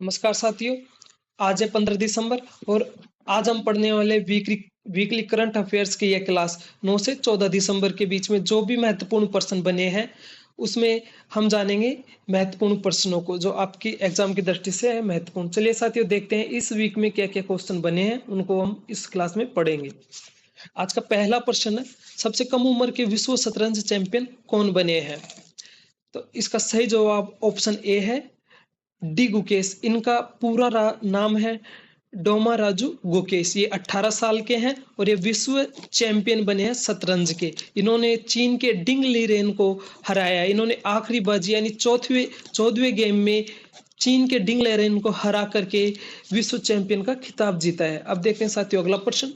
नमस्कार साथियों। आज है 15 दिसंबर और आज हम पढ़ने वाले वीकली करंट अफेयर्स की यह क्लास 9 से 14 दिसंबर के बीच में जो भी महत्वपूर्ण प्रश्न बने हैं उसमें हम जानेंगे महत्वपूर्ण प्रश्नों को जो आपकी एग्जाम की दृष्टि से है महत्वपूर्ण। चलिए साथियों देखते हैं इस वीक में क्या क्या क्वेश्चन बने हैं, उनको हम इस क्लास में पढ़ेंगे। आज का पहला प्रश्न है, सबसे कम उम्र के विश्व शतरंज चैंपियन कौन बने हैं? तो इसका सही जवाब ऑप्शन ए है डी गुकेश। इनका पूरा नाम है डोमा राजू गुकेश। ये 18 साल के हैं और ये विश्व चैंपियन बने हैं शतरंज के। इन्होंने चीन के डिंग लीरेन को हराया। इन्होंने आखिरी बाजी यानी चौदहवें गेम में चीन के डिंग लीरेन को हरा करके विश्व चैंपियन का खिताब जीता है। अब देखते हैं साथियों अगला प्रश्न,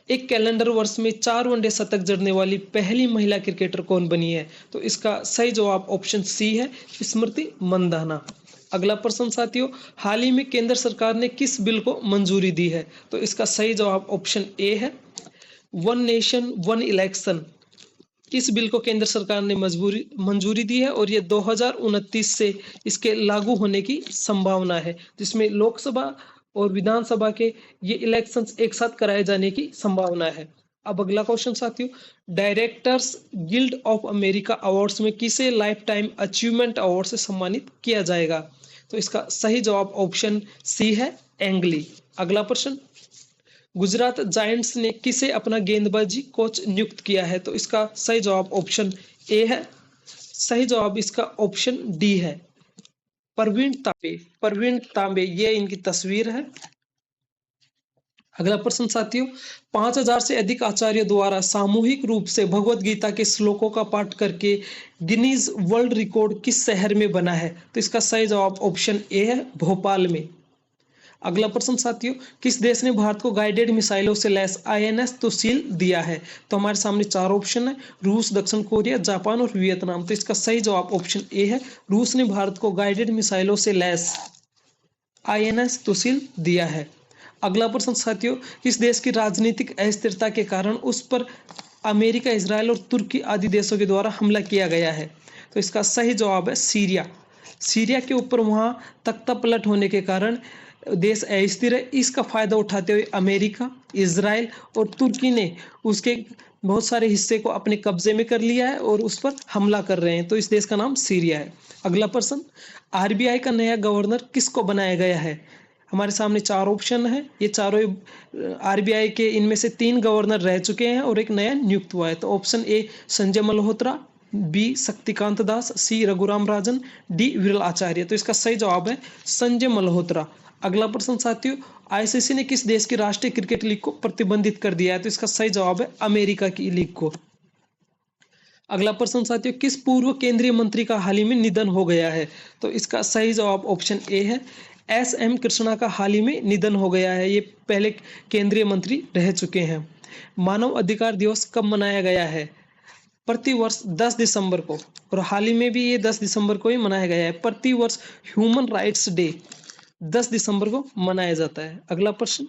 एक कैलेंडर वर्ष में 4 वनडे शतक जड़ने वाली पहली महिला क्रिकेटर कौन बनी है? तो इसका सही जवाब ऑप्शन सी है, स्मृति मंदाना। अगला प्रश्न साथियों, हाल ही में केंद्र सरकार ने किस बिल को मंजूरी दी है? तो इसका सही जवाब ऑप्शन ए है, वन नेशन वन इलेक्शन। इस बिल को केंद्र सरकार ने मंजूरी दी है और ये 2029 से इसके लागू होने की संभावना है, जिसमें लोकसभा और विधानसभा के ये इलेक्शंस एक साथ कराए जाने की संभावना है। अब अगला क्वेश्चन साथियों, directors guild of America awards में किसे लाइफ टाइम अचीवमेंट अवार्ड से सम्मानित किया जाएगा? तो इसका सही जवाब ऑप्शन सी है, एंगली। अगला प्रश्न, गुजरात जायंट्स ने किसे अपना गेंदबाजी कोच नियुक्त किया है? तो इसका सही जवाब ऑप्शन ए है। सही जवाब इसका ऑप्शन डी है, प्रवीण तांबे ये इनकी तस्वीर है। अगला प्रश्न साथियों, 5000 से अधिक आचार्यों द्वारा सामूहिक रूप से भगवत गीता के श्लोकों का पाठ करके गिनीज वर्ल्ड रिकॉर्ड किस शहर में बना है? तो इसका सही जवाब ऑप्शन ए है, भोपाल में। अगला प्रश्न साथियों, किस देश ने भारत को गाइडेड मिसाइलों से लैस INS तुसील दिया है? तो हमारे सामने 4 ऑप्शन है, रूस, दक्षिण कोरिया, जापान और वियतनाम। तो इसका सही जवाब ऑप्शन ए है, रूस ने भारत को गाइडेड मिसाइलों से लैस INS तुसील दिया है। अगला प्रश्न साथियों, किस देश की राजनीतिक अस्थिरता के कारण उस पर अमेरिका, इजराइल और तुर्की आदि देशों के द्वारा हमला किया गया है? तो इसका सही जवाब है सीरिया। सीरिया के ऊपर वहां तख्ता पलट होने के कारण देश अस्थिर है। इसका फायदा उठाते हुए अमेरिका, इजराइल और तुर्की ने उसके बहुत सारे हिस्से को अपने कब्जे में कर लिया है और उस पर हमला कर रहे हैं। तो इस देश का नाम सीरिया है। अगला प्रश्न, RBI का नया गवर्नर किसको बनाया गया है? हमारे सामने 4 ऑप्शन है। ये चारों RBI के इनमें से 3 गवर्नर रह चुके हैं और एक नया नियुक्त हुआ है। तो option A Sanjay Malhotra, B Shaktikanta Das, C Raghuram Rajan, D Viral Acharya. तो इसका सही जवाब है संजय मल्होत्रा। अगला प्रश्न साथियों, ICC ने किस देश की राष्ट्रीय क्रिकेट लीग को प्रतिबंधित कर दिया है? तो इसका सही जवाब है अमेरिका की लीग को। अगला प्रश्न साथियों, किस पूर्व केंद्रीय मंत्री का हाल ही में निधन हो गया है? तो इसका सही जवाब ऑप्शन ए है, SM कृष्णा का हाल ही में निधन हो गया है। ये पहले केंद्रीय मंत्री रह चुके हैं। मानव अधिकार दिवस कब मनाया गया है? प्रतिवर्ष 10 दिसंबर को, और हाल ही में भी ये 10 दिसंबर को ही मनाया गया है। प्रतिवर्ष ह्यूमन राइट्स डे 10 दिसंबर को मनाया जाता है। अगला प्रश्न,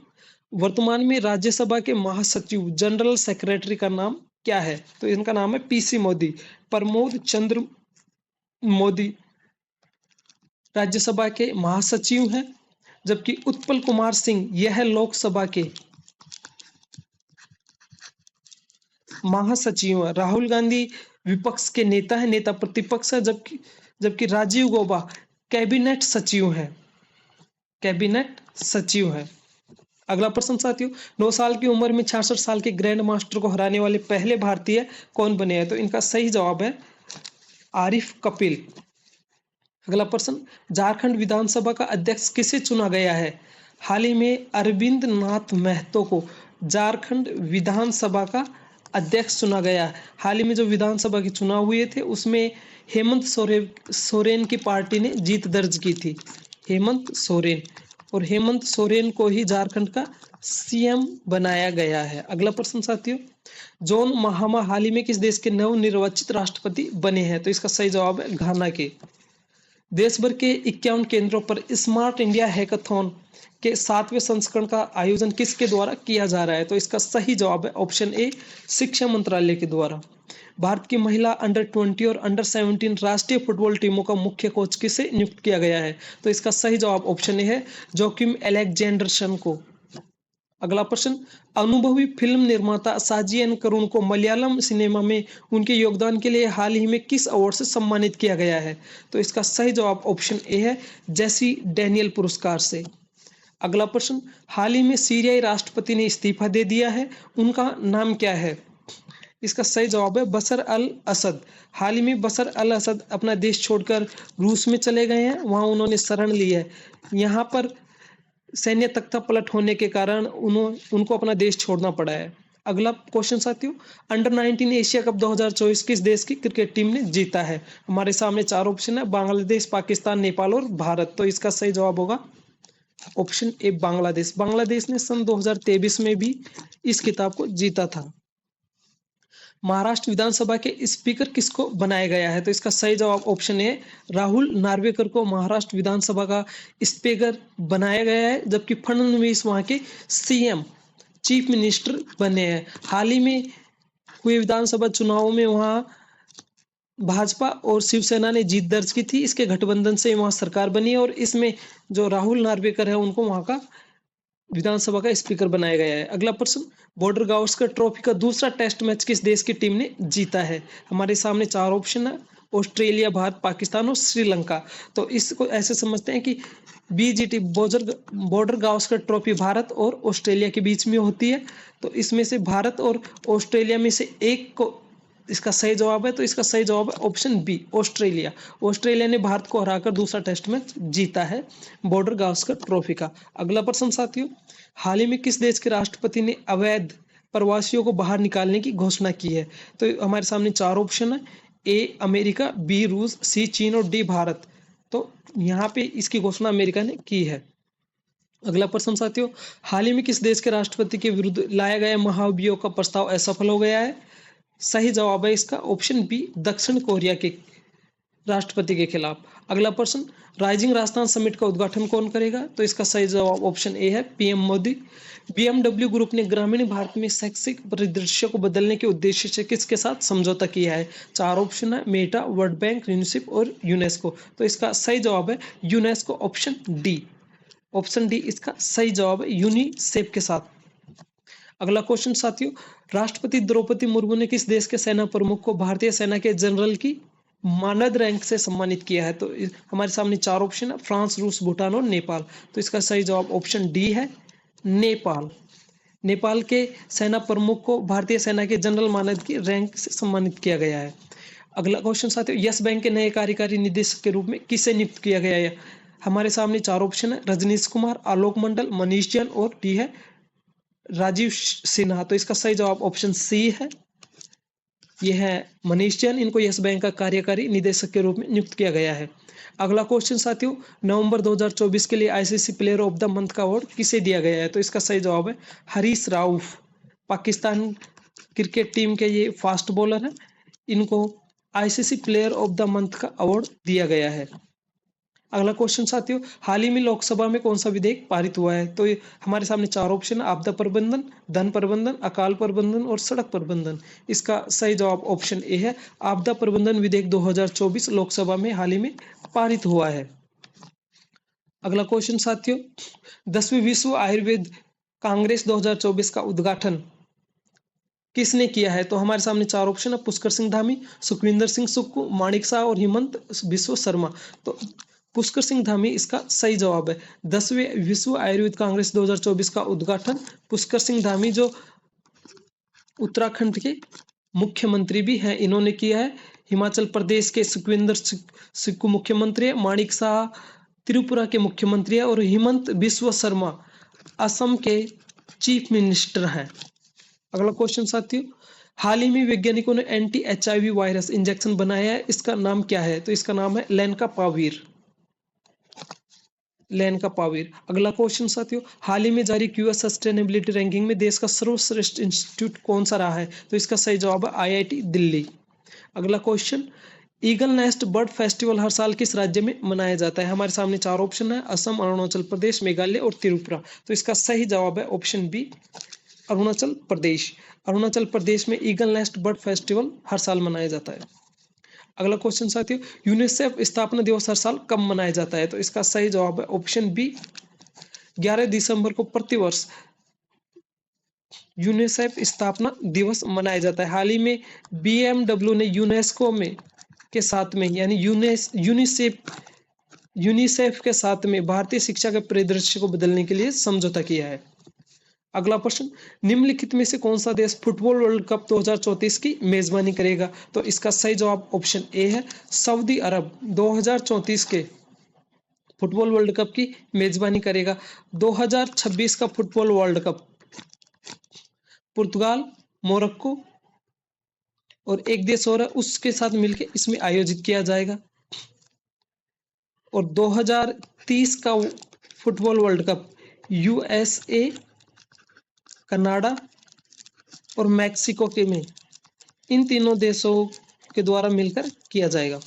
वर्तमान में राज्यसभा के महासचिव जनरल सेक्रेटरी का नाम क्या है? तो इनका नाम है PC मोदी, प्रमोद चंद्र मोदी राज्यसभा के महासचिव हैं, जबकि उत्पल कुमार सिंह यह लोकसभा के महासचिव हैं। राहुल गांधी विपक्ष के नेता है, नेता प्रतिपक्ष है, जबकि राजीव गौबा कैबिनेट सचिव है। अगला प्रश्न साथियों, 9 साल की उम्र में 66 साल के ग्रैंड मास्टर को हराने वाले पहले भारतीय कौन बने हैं? तो इनका सही जवाब है आरिफ कपिल। अगला प्रश्न, झारखंड विधानसभा का अध्यक्ष किसे चुना गया है? हाल ही में अरविंद नाथ महतो को झारखंड विधानसभा का अध्यक्ष चुना गया। हाल ही में जो विधानसभा के चुनाव हुए थे उसमें हेमंत सोरेन की पार्टी ने जीत दर्ज की थी, हेमंत सोरेन, और हेमंत सोरेन को ही झारखंड का CM बनाया गया है। अगला प्रश्न साथियों, जॉन महामा हाल ही में किस देश के नवनिर्वाचित राष्ट्रपति बने हैं? तो इसका सही जवाब है घाना के। देश भर के 51 केंद्रों पर स्मार्ट इंडिया हैकाथॉन के 7वें संस्करण का आयोजन किसके द्वारा किया जा रहा है? तो इसका सही जवाब है ऑप्शन ए, शिक्षा मंत्रालय के द्वारा। भारत की महिला अंडर 20 और अंडर 17 राष्ट्रीय फुटबॉल टीमों का मुख्य कोच किसे नियुक्त किया गया है? तो इसका सही जवाब ऑप्शन ए है, जोकिम एलेक्जेंडरसन को। अगला प्रश्न, अनुभवी फिल्म निर्माता साजी एन करुण को मलयालम सिनेमा में उनके योगदान के लिए हाल ही में किस अवार्ड से सम्मानित किया गया है? तो इसका सही जवाब ऑप्शन ए है, जेसी डैनियल पुरस्कार से। अगला प्रश्न, हाल ही में सीरियाई राष्ट्रपति ने इस्तीफा दे दिया है, उनका नाम क्या है? इसका सही जवाब है बशर अल असद। हाल ही में बशर अल असद अपना देश छोड़कर रूस में चले गए हैं, वहां उन्होंने शरण ली है। यहाँ पर सैन्य तख्ता पलट होने के कारण उनको अपना देश छोड़ना पड़ा है। अगला क्वेश्चन साथियों, अंडर 19 एशिया कप 2024 किस देश की क्रिकेट टीम ने जीता है? हमारे सामने 4 ऑप्शन है, बांग्लादेश, पाकिस्तान, नेपाल और भारत। तो इसका सही जवाब होगा ऑप्शन ए, बांग्लादेश। बांग्लादेश ने सन 2023 में भी इस खिताब को जीता था। महाराष्ट्र विधानसभा के स्पीकर किसको बनाया गया है? तो इसका सही जवाब ऑप्शन ए, राहुल नार्वेकर को महाराष्ट्र विधानसभा का स्पीकर बनाया गया है, जबकि फडणवीस वहां के सीएम चीफ मिनिस्टर बने हैं। हाल ही में हुए विधानसभा चुनावों में वहां भाजपा और शिवसेना ने जीत दर्ज की थी, इसके गठबंधन से वहां सरकार बनी है और इसमें जो राहुल नार्वेकर है उनको वहां का विधानसभा का स्पीकर बनाया गया है। अगला प्रश्न, बॉर्डर गावस्कर ट्रॉफी का दूसरा टेस्ट मैच किस देश की टीम ने जीता है? हमारे सामने 4 ऑप्शन है, ऑस्ट्रेलिया, भारत, पाकिस्तान और श्रीलंका। तो इसको ऐसे समझते हैं कि BGT border Gavaskar trophy Bharat और ऑस्ट्रेलिया के बीच में होती है, तो इसमें से भारत और ऑस्ट्रेलिया में से एक को इसका सही जवाब है। तो इसका सही जवाब है ऑप्शन बी, ऑस्ट्रेलिया। ऑस्ट्रेलिया ने भारत को हराकर दूसरा टेस्ट मैच जीता है बॉर्डर गावस्कर ट्रॉफी का। अगला प्रश्न साथियों, हाल ही में किस देश के राष्ट्रपति ने अवैध प्रवासियों को बाहर निकालने की घोषणा की है? तो हमारे सामने 4 ऑप्शन है, ए अमेरिका, बी रूस, सी चीन और डी भारत। तो यहाँ पे इसकी घोषणा अमेरिका ने की है। अगला प्रश्न साथियों, हाल ही में किस देश के राष्ट्रपति के विरुद्ध लाया गया महाभियोग का प्रस्ताव असफल हो गया है? सही जवाब है इसका ऑप्शन बी, दक्षिण कोरिया के राष्ट्रपति के खिलाफ। अगला प्रश्न, राइजिंग राजस्थान समिट का उद्घाटन कौन करेगा? तो इसका सही जवाब ऑप्शन ए है, पीएम मोदी। बीएमडब्ल्यू ग्रुप ने ग्रामीण भारत में शैक्षिक परिदृश्य को बदलने के उद्देश्य से किसके साथ समझौता किया है? 4 ऑप्शन है, मेटा, वर्ल्ड बैंक, यूनिसेफ और यूनेस्को। तो इसका सही जवाब है UNESCO, option D. Option D इसका सही जवाब है, यूनिसेफ के साथ। अगला क्वेश्चन साथियों, राष्ट्रपति द्रौपदी मुर्मू ने किस देश के सेना प्रमुख को भारतीय सेना के जनरल की मानद रैंक से सम्मानित किया है? तो हमारे सामने 4 ऑप्शन है, फ्रांस, रूस, भूटान और नेपाल। तो इसका सही जवाब ऑप्शन डी है, नेपाल। नेपाल के सेना प्रमुख को भारतीय सेना के जनरल मानद की रैंक से सम्मानित किया गया है। अगला क्वेश्चन साथियों, यस बैंक के नए कार्यकारी निदेशक के रूप में किसे नियुक्त किया गया है? हमारे सामने 4 ऑप्शन है, रजनीश कुमार, आलोक मंडल, मनीष जैन और डी है राजीव सिन्हा। तो इसका सही जवाब ऑप्शन सी है, यह है मनीष जैन। इनको यस बैंक का कार्यकारी निदेशक के रूप में नियुक्त किया गया है। अगला क्वेश्चन साथियों, नवंबर 2024 के लिए ICC player of the month का अवार्ड किसे दिया गया है? तो इसका सही जवाब है हरीश राउफ। पाकिस्तान क्रिकेट टीम के ये फास्ट बॉलर हैं, इनको ICC player of the month का अवार्ड दिया गया है। अगला क्वेश्चन साथियों, हाल ही में लोकसभा में कौन सा विधेयक पारित हुआ है? तो हमारे सामने 4 ऑप्शन, आपदा प्रबंधन, धन प्रबंधन, अकाल प्रबंधन और सड़क प्रबंधन। इसका सही जवाब ऑप्शन ए है, आपदा प्रबंधन विधेयक 2024 लोकसभा में हाल ही में पारित हुआ है। अगला क्वेश्चन साथियों, 10वीं विश्व आयुर्वेद कांग्रेस 2024 का उद्घाटन किसने किया है? तो हमारे सामने 4 ऑप्शन है, पुष्कर सिंह धामी, सुखविंदर सिंह सुक्खू, माणिक शाह और हिमंत बिस्व शर्मा। तो पुष्कर सिंह धामी इसका सही जवाब है। 10वें विश्व आयुर्वेद कांग्रेस 2024 का उद्घाटन पुष्कर सिंह धामी, जो उत्तराखंड के मुख्यमंत्री भी हैं, इन्होंने किया है। हिमाचल प्रदेश के सुखविंदर सिक्कू मुख्यमंत्री है, माणिक शाह त्रिपुरा के मुख्यमंत्री है और हिमंत बिस्व शर्मा असम के चीफ मिनिस्टर हैं। अगला क्वेश्चन साथियों, हाल ही में वैज्ञानिकों ने एंटी HIV वायरस इंजेक्शन बनाया है, इसका नाम क्या है? तो इसका नाम है लेनकापाविर। अगला क्वेश्चन साथियों, हाल ही में जारी क्यूएस सस्टेनेबिलिटी रैंकिंग में देश का सर्वश्रेष्ठ इंस्टीट्यूट कौन सा रहा है? तो इसका सही जवाब है IIT दिल्ली। अगला question, Eagle Nest Bird Festival हर साल किस राज्य में मनाया जाता है? हमारे सामने 4 ऑप्शन है, असम, अरुणाचल प्रदेश, मेघालय और त्रिपुरा। तो इसका सही जवाब है ऑप्शन बी, अरुणाचल प्रदेश। अरुणाचल प्रदेश में ईगल नेस्ट बर्ड फेस्टिवल हर साल मनाया जाता है। अगला क्वेश्चन साथियों, यूनिसेफ स्थापना दिवस हर साल कब मनाया जाता है? तो इसका सही जवाब है ऑप्शन बी, 11 दिसंबर को प्रतिवर्ष यूनिसेफ स्थापना दिवस मनाया जाता है। हाल ही में बीएमडब्ल्यू ने यूनेस्को में के साथ में यानी यूनिसेफ के साथ में भारतीय शिक्षा के परिदृश्य को बदलने के लिए समझौता किया है। अगला प्रश्न, निम्नलिखित में से कौन सा देश फुटबॉल वर्ल्ड कप 2034 की मेजबानी करेगा? तो इसका सही जवाब ऑप्शन ए है, सऊदी अरब 2034 के फुटबॉल वर्ल्ड कप की मेजबानी करेगा। 2026 का फुटबॉल वर्ल्ड कप पुर्तगाल, मोरक्को और एक देश और है उसके साथ मिलकर इसमें आयोजित किया जाएगा। और 2030 का football world cup USA, Canada और मैक्सिको के में इन तीनों देशों के द्वारा मिलकर किया जाएगा।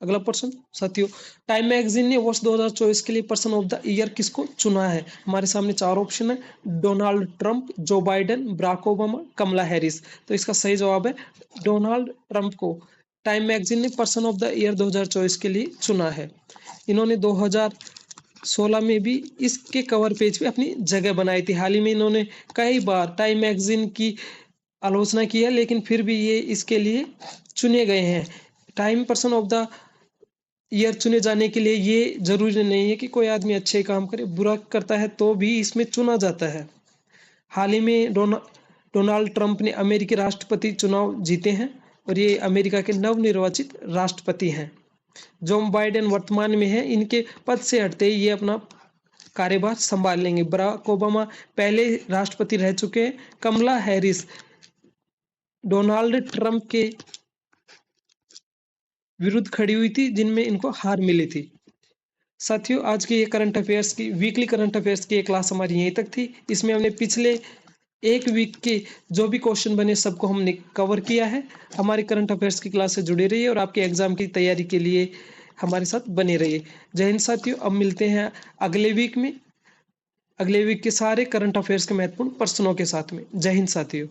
अगला प्रश्न साथियों, टाइम मैगजीन ने वर्ष 2024 के लिए पर्सन ऑफ द ईयर किसको चुना है? हमारे सामने 4 ऑप्शन है, Donald Trump, Joe Biden, Barack Obama, Kamala Harris. तो इसका सही जवाब है डोनाल्ड ट्रंप को टाइम मैगजीन ने पर्सन ऑफ द ईयर 2024 के लिए चुना है। इन्होंने 2016 में भी इसके कवर पेज पे अपनी जगह बनाई थी। हाल ही में इन्होंने कई बार टाइम मैगजीन की आलोचना की है, लेकिन फिर भी ये इसके लिए चुने गए हैं। Time person of the year चुने जाने के लिए ये जरूरी नहीं है कि कोई आदमी अच्छे काम करे, बुरा करता है तो भी इसमें चुना जाता है। हाल ही में डोनाल्ड ट्रंप ने अमेरिकी राष्ट्रपति चुनाव जीते हैं और ये अमेरिका के नवनिर्वाचित राष्ट्रपति हैं। जो बाइडेन वर्तमान में है, इनके पद से हटते ही ये अपना कार्यभार संभाल लेंगे। बराक ओबामा पहले राष्ट्रपति रह चुके हैं। कमला हैरिस डोनाल्ड ट्रंप के विरुद्ध खड़ी हुई थी, जिनमें इनको हार मिली थी। साथियों, आज की ये करंट अफेयर्स की वीकली करंट अफेयर्स की ये क्लास हमारी यहीं तक थी। इसमें हमने पिछले एक वीक के जो भी क्वेश्चन बने सबको हमने कवर किया है। हमारी करंट अफेयर्स की क्लास से जुड़े रहिए और आपके एग्जाम की तैयारी के लिए हमारे साथ बने रहिए। जय हिंद साथियों, अब मिलते हैं अगले वीक में, अगले वीक के सारे करंट अफेयर्स के महत्वपूर्ण प्रश्नों के साथ में। जय हिंद साथियों।